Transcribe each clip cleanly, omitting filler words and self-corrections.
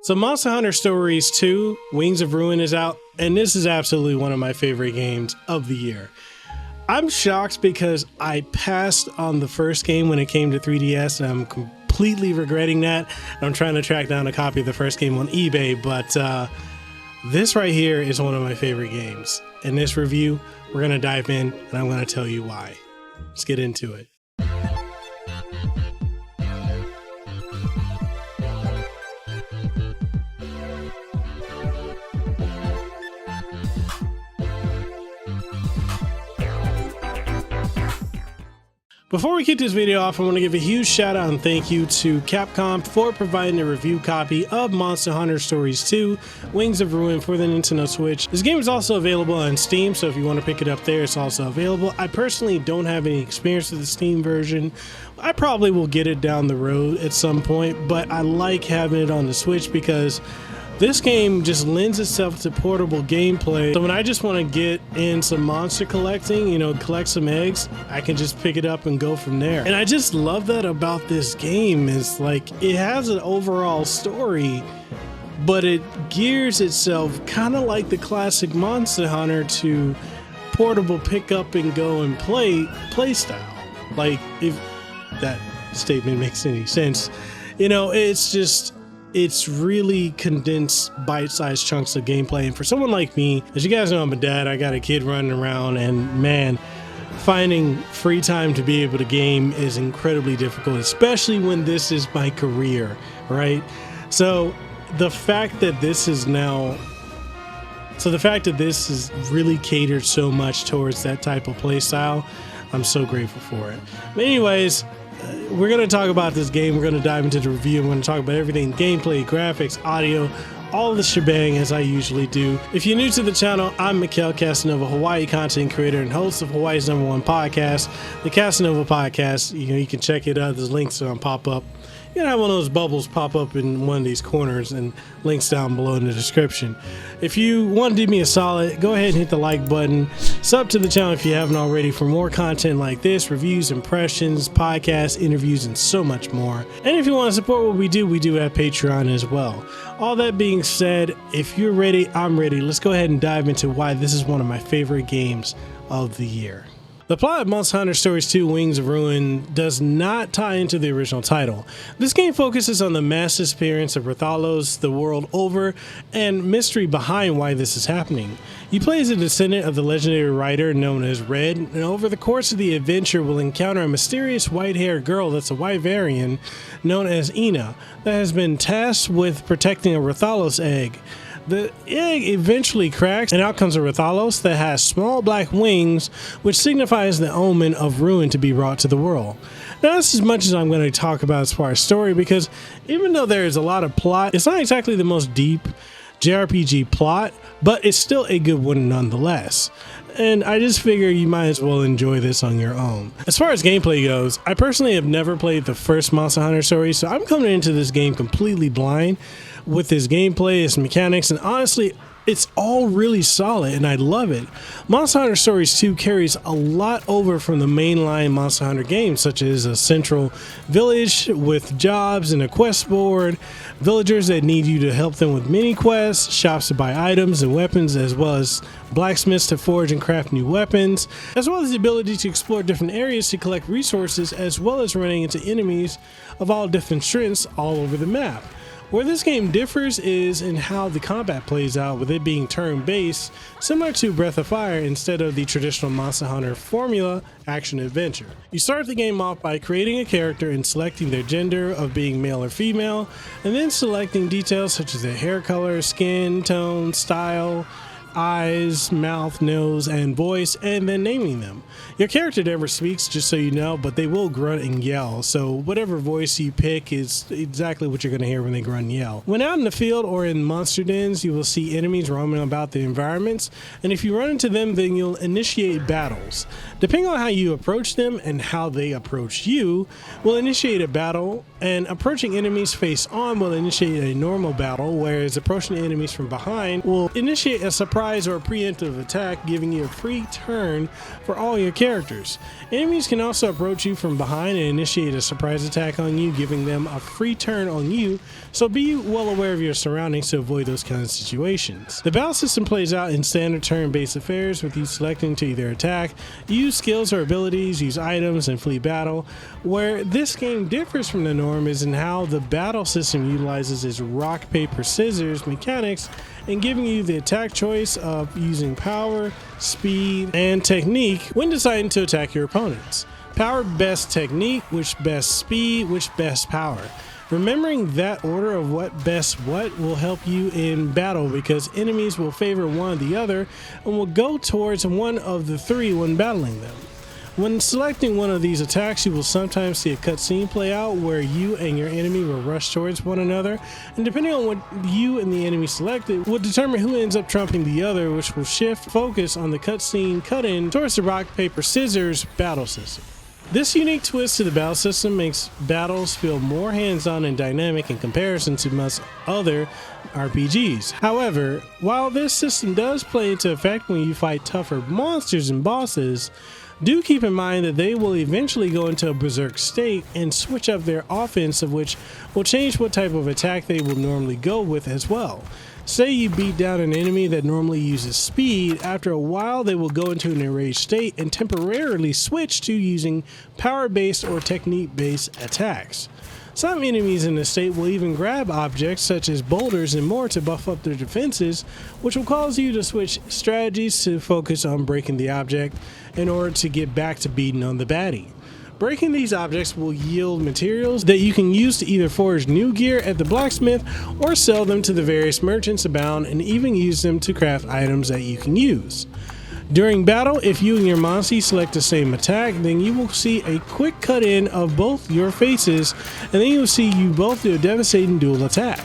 So Monster Hunter Stories 2, Wings of Ruin is out, and this is absolutely one of my favorite games of the year. I'm shocked because I passed on the first game when it came to 3DS, and I'm completely regretting that. I'm trying to track down a copy of the first game on eBay, but this right here is one of my favorite games. In this review, we're going to dive in, and I'm going to tell you why. Let's get into it. Before we kick this video off, I want to give a huge shout out and thank you to Capcom for providing a review copy of Monster Hunter Stories 2, Wings of Ruin for the Nintendo Switch. This game is also available on Steam, so if you want to pick it up there, it's also available. I personally don't have any experience with the Steam version. I probably will get it down the road at some point, but I like having it on the Switch because this game just lends itself to portable gameplay. So when I just want to get in some monster collecting, collect some eggs, I can just pick it up and go from there. And I just love that about this game is like it has an overall story, but it gears itself kind of like the classic Monster Hunter to portable pick up and go and play style. Like if that statement makes any sense. It's really condensed bite-sized chunks of gameplay. And for someone like me, as you guys know, I'm a dad, I got a kid running around, and man, finding free time to be able to game is incredibly difficult, especially when this is my career, right? So the fact that this is really catered so much towards that type of play style, I'm so grateful for it. But anyways, we're going to talk about this game. We're going to dive into the review. I'm going to talk about everything: gameplay, graphics, audio, all the shebang as I usually do. If you're new to the channel, I'm Mekel Kasanova, Hawaii content creator and host of Hawaii's #1 podcast, the Kasanova Podcast. You can check it out. There's links to pop up. You have one of those bubbles pop up in one of these corners, and links down below in the description. If you want to do me a solid, go ahead and hit the like button. Sub to the channel if you haven't already for more content like this: reviews, impressions, podcasts, interviews, and so much more. And if you want to support what we do have Patreon as well. All that being said, if you're ready, I'm ready. Let's go ahead and dive into why this is one of my favorite games of the year. The plot of Monster Hunter Stories 2, Wings of Ruin does not tie into the original title. This game focuses on the mass disappearance of Rathalos the world over and mystery behind why this is happening. You play as a descendant of the legendary writer known as Red, and over the course of the adventure will encounter a mysterious white-haired girl that's a Wyverian known as Ina that has been tasked with protecting a Rathalos egg. The egg eventually cracks, and out comes a Rathalos that has small black wings, which signifies the omen of ruin to be brought to the world. Now, that's as much as I'm going to talk about as far as story, because even though there is a lot of plot, it's not exactly the most deep JRPG plot, but it's still a good one nonetheless. And I just figure you might as well enjoy this on your own. As far as gameplay goes, I personally have never played the first Monster Hunter story, so I'm coming into this game completely blind with its gameplay, its mechanics, and honestly, it's all really solid and I love it. Monster Hunter Stories 2 carries a lot over from the mainline Monster Hunter games, such as a central village with jobs and a quest board, villagers that need you to help them with mini quests, shops to buy items and weapons, as well as blacksmiths to forge and craft new weapons, as well as the ability to explore different areas to collect resources, as well as running into enemies of all different strengths all over the map. Where this game differs is in how the combat plays out, with it being turn-based, similar to Breath of Fire instead of the traditional Monster Hunter formula action-adventure. You start the game off by creating a character and selecting their gender of being male or female, and then selecting details such as their hair color, skin tone, style, eyes, mouth, nose, and voice, and then naming them. Your character never speaks, just so you know, but they will grunt and yell, so whatever voice you pick is exactly what you're going to hear when they grunt and yell. When out in the field or in monster dens, you will see enemies roaming about the environments, and if you run into them, then you'll initiate battles. Depending on how you approach them and how they approach you, will initiate a battle, and approaching enemies face on will initiate a normal battle, whereas approaching enemies from behind will initiate a surprise surprise or preemptive attack, giving you a free turn for all your characters. Enemies can also approach you from behind and initiate a surprise attack on you, giving them a free turn on you, so be well aware of your surroundings to avoid those kinds of situations. The battle system plays out in standard turn-based affairs, with you selecting to either attack, use skills or abilities, use items, and flee battle. Where this game differs from the norm is in how the battle system utilizes its rock, paper, scissors mechanics and giving you the attack choice of using power, speed, and technique when deciding to attack your opponents. Power best technique, which best speed, which best power. Remembering that order of what best what will help you in battle, because enemies will favor one or the other and will go towards one of the three when battling them. When selecting one of these attacks, you will sometimes see a cutscene play out where you and your enemy will rush towards one another, and depending on what you and the enemy selected will determine who ends up trumping the other, which will shift focus on the cutscene cut-in towards the rock, paper, scissors battle system. This unique twist to the battle system makes battles feel more hands-on and dynamic in comparison to most other RPGs. However, while this system does play into effect when you fight tougher monsters and bosses, do keep in mind that they will eventually go into a berserk state and switch up their offense, of which will change what type of attack they will normally go with as well. Say you beat down an enemy that normally uses speed, after a while they will go into an enraged state and temporarily switch to using power-based or technique-based attacks. Some enemies in this state will even grab objects such as boulders and more to buff up their defenses, which will cause you to switch strategies to focus on breaking the object in order to get back to beating on the baddie. Breaking these objects will yield materials that you can use to either forge new gear at the blacksmith or sell them to the various merchants abound, and even use them to craft items that you can use. During battle, if you and your Monty select the same attack, then you will see a quick cut-in of both your faces, and then you will see you both do a devastating dual attack.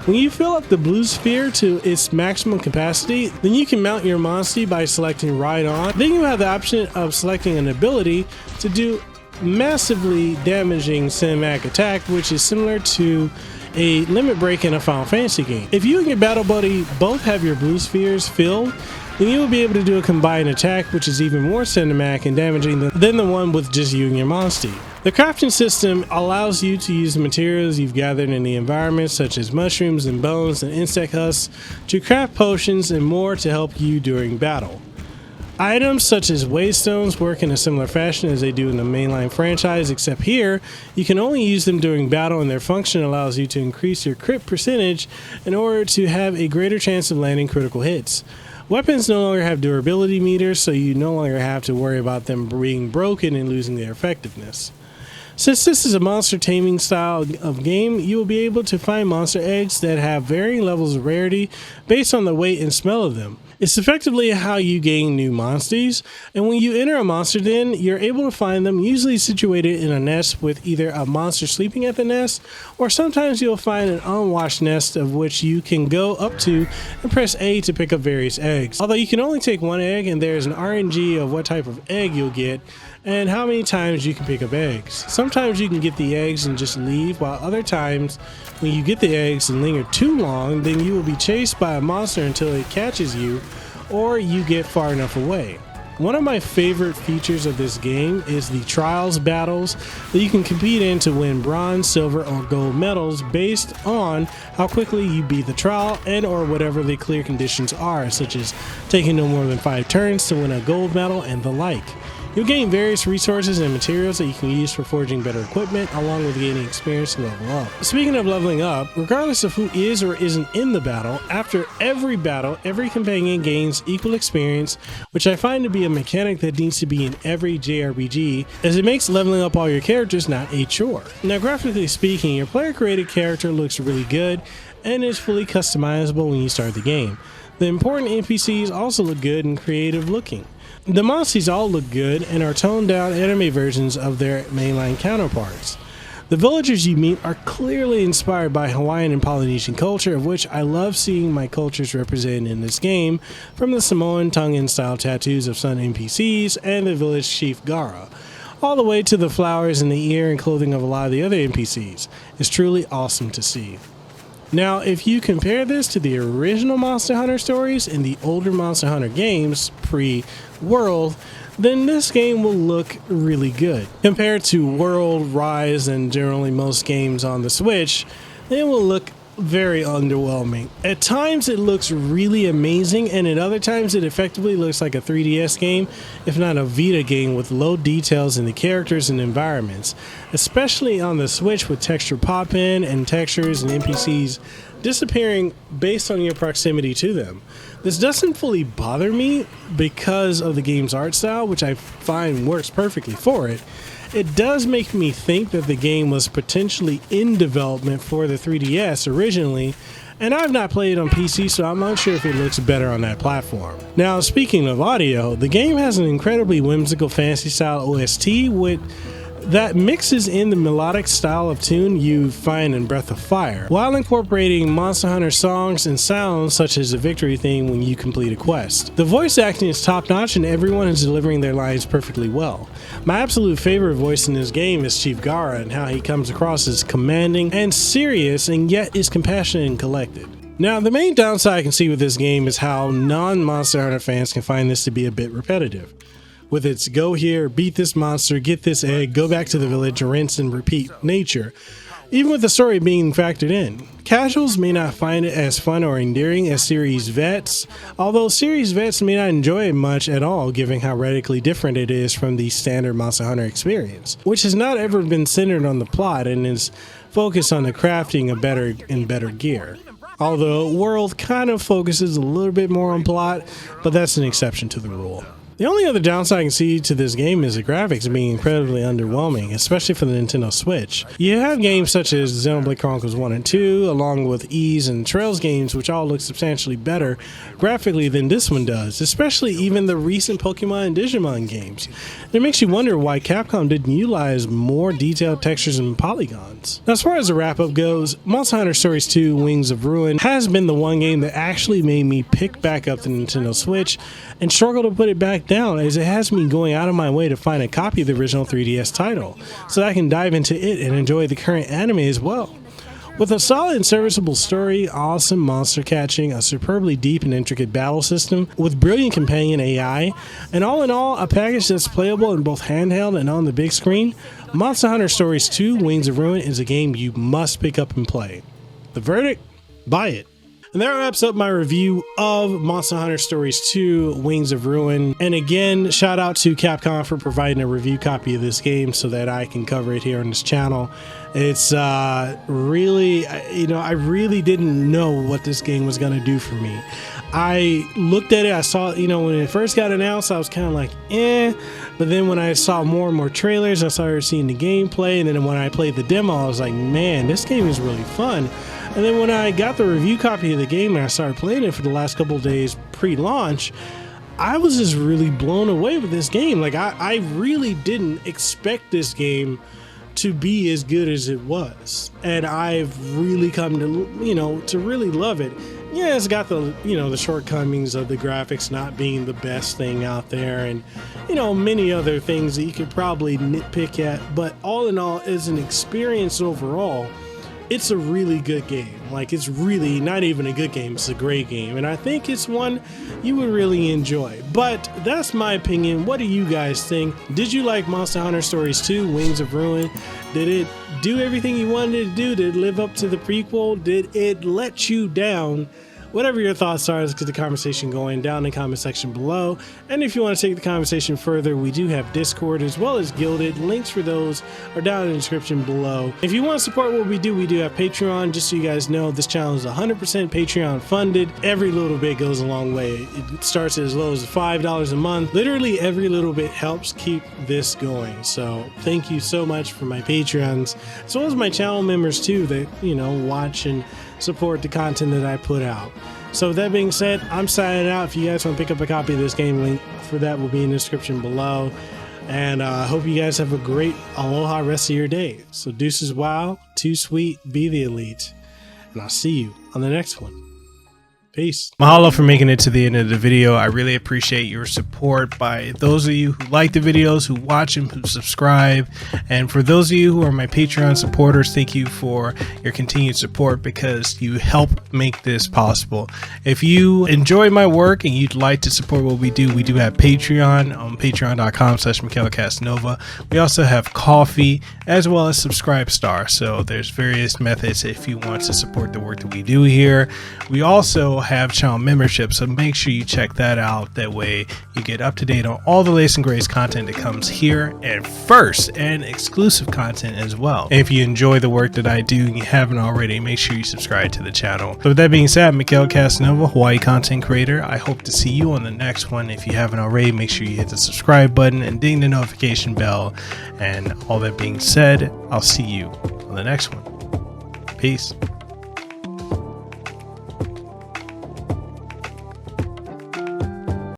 When you fill up the blue sphere to its maximum capacity, then you can mount your Monty by selecting Ride On. Then you have the option of selecting an ability to do massively damaging cinematic attack, which is similar to a limit break in a Final Fantasy game. If you and your battle buddy both have your blue spheres filled, then you will be able to do a combined attack, which is even more cinematic and damaging than the one with just you and your Monty. The crafting system allows you to use the materials you've gathered in the environment, such as mushrooms and bones and insect husks, to craft potions and more to help you during battle. Items such as waystones work in a similar fashion as they do in the mainline franchise, except here you can only use them during battle, and their function allows you to increase your crit percentage in order to have a greater chance of landing critical hits. Weapons no longer have durability meters, so you no longer have to worry about them being broken and losing their effectiveness. Since this is a monster taming style of game, you will be able to find monster eggs that have varying levels of rarity based on the weight and smell of them. It's effectively how you gain new monsters, and when you enter a monster den, you're able to find them usually situated in a nest with either a monster sleeping at the nest, or sometimes you'll find an unwashed nest of which you can go up to and press A to pick up various eggs. Although you can only take one egg, and there's an RNG of what type of egg you'll get and how many times you can pick up eggs. Sometimes you can get the eggs and just leave, while other times when you get the eggs and linger too long, then you will be chased by a monster until it catches you or you get far enough away. One of my favorite features of this game is the trials battles that you can compete in to win bronze, silver, or gold medals based on how quickly you beat the trial and or whatever the clear conditions are, such as taking no more than 5 turns to win a gold medal and the like. You'll gain various resources and materials that you can use for forging better equipment, along with gaining experience to level up. Speaking of leveling up, regardless of who is or isn't in the battle, after every battle, every companion gains equal experience, which I find to be a mechanic that needs to be in every JRPG, as it makes leveling up all your characters not a chore. Now, graphically speaking, your player-created character looks really good and is fully customizable when you start the game. The important NPCs also look good and creative looking. The monsters all look good and are toned down anime versions of their mainline counterparts. The villagers you meet are clearly inspired by Hawaiian and Polynesian culture, of which I love seeing my cultures represented in this game, from the Samoan Tongan style tattoos of some NPCs and the village chief Gara, all the way to the flowers in the ear and clothing of a lot of the other NPCs. It's truly awesome to see. Now, if you compare this to the original Monster Hunter stories in the older Monster Hunter games, pre-World, then this game will look really good. Compared to World, Rise, and generally most games on the Switch, it will look very underwhelming. At times it looks really amazing, and at other times it effectively looks like a 3DS game, if not a Vita game, with low details in the characters and environments, especially on the Switch with texture pop-in and textures and NPCs disappearing based on your proximity to them. This doesn't fully bother me because of the game's art style, which I find works perfectly for it. It does make me think that the game was potentially in development for the 3DS originally, and I've not played on PC, so I'm not sure if it looks better on that platform. Now, speaking of audio, the game has an incredibly whimsical fantasy-style OST that mixes in the melodic style of tune you find in Breath of Fire, while incorporating Monster Hunter songs and sounds such as the victory theme when you complete a quest. The voice acting is top-notch and everyone is delivering their lines perfectly well. My absolute favorite voice in this game is Chief Gara, and how he comes across as commanding and serious and yet is compassionate and collected. Now, the main downside I can see with this game is how non-Monster Hunter fans can find this to be a bit repetitive. With its go here, beat this monster, get this egg, go back to the village, rinse and repeat nature, even with the story being factored in. Casuals may not find it as fun or endearing as series vets, although series vets may not enjoy it much at all given how radically different it is from the standard Monster Hunter experience, which has not ever been centered on the plot and is focused on the crafting of better gear. Although World kind of focuses a little bit more on plot, but that's an exception to the rule. The only other downside I can see to this game is the graphics being incredibly underwhelming, especially for the Nintendo Switch. You have games such as Xenoblade Chronicles 1 and 2, along with Ys and Trails games, which all look substantially better graphically than this one does, especially even the recent Pokemon and Digimon games. It makes you wonder why Capcom didn't utilize more detailed textures and polygons. Now, as far as the wrap-up goes, Monster Hunter Stories 2 Wings of Ruin has been the one game that actually made me pick back up the Nintendo Switch and struggle to put it back down, as it has me going out of my way to find a copy of the original 3DS title so that I can dive into it and enjoy the current anime as well. With a solid and serviceable story, awesome monster catching, a superbly deep and intricate battle system with brilliant companion AI, and all in all, a package that's playable in both handheld and on the big screen, Monster Hunter Stories 2 Wings of Ruin is a game you must pick up and play. The verdict? Buy it. And that wraps up my review of Monster Hunter Stories 2 Wings of Ruin. And again, shout out to Capcom for providing a review copy of this game so that I can cover it here on this channel. It's really, I really didn't know what this game was going to do for me. I looked at it, I saw, when it first got announced, I was kind of like, but then when I saw more and more trailers, I started seeing the gameplay, and then when I played the demo, I was like, man, this game is really fun. And then when I got the review copy of the game and I started playing it for the last couple of days pre-launch, I was just really blown away with this game. Like, I really didn't expect this game to be as good as it was. And I've really come to, to really love it. Yeah, it's got the, the shortcomings of the graphics not being the best thing out there, and, many other things that you could probably nitpick at. But all in all, as an experience overall, it's a really good game. Like, it's really not even a good game, it's a great game, and I think it's one you would really enjoy. But that's my opinion. What do you guys think? Did you like Monster Hunter Stories 2 Wings of Ruin? Did it do everything you wanted it to do? Did it live up to the prequel? Did it let you down? Whatever your thoughts are, let's get the conversation going down in the comment section below. And if you want to take the conversation further, we do have Discord as well as Guilded. Links for those are down in the description below. If you want to support what we do have Patreon. Just so you guys know, this channel is 100% Patreon funded. Every little bit goes a long way. It starts as low as $5 a month. Literally every little bit helps keep this going. So thank you so much for my Patreons, as well as my channel members too that, watch and support the content that I put out. So with that being said, I'm signing out. If you guys want to pick up a copy of this game, link for that will be in the description below. And I hope you guys have a great aloha rest of your day. So deuces wow, too sweet, be the elite. And I'll see you on the next one. Peace. Mahalo for making it to the end of the video. I really appreciate your support by those of you who like the videos, who watch and who subscribe. And for those of you who are my Patreon supporters, thank you for your continued support because you help make this possible. If you enjoy my work and you'd like to support what we do have Patreon on patreon.com/Mekel Kasanova. We also have Coffee as well as Subscribestar. So there's various methods if you want to support the work that we do here. We also have channel membership, so make sure you check that out. That way you get up to date on all the latest and greatest content that comes here, and first, and exclusive content as well. And if you enjoy the work that I do and you haven't already, make sure you subscribe to the channel. So with that being said, Mekel Kasanova, Hawaii content creator. I hope to see you on the next one. If you haven't already, make sure you hit the subscribe button and ding the notification bell. And all that being said, I'll see you on the next one. Peace.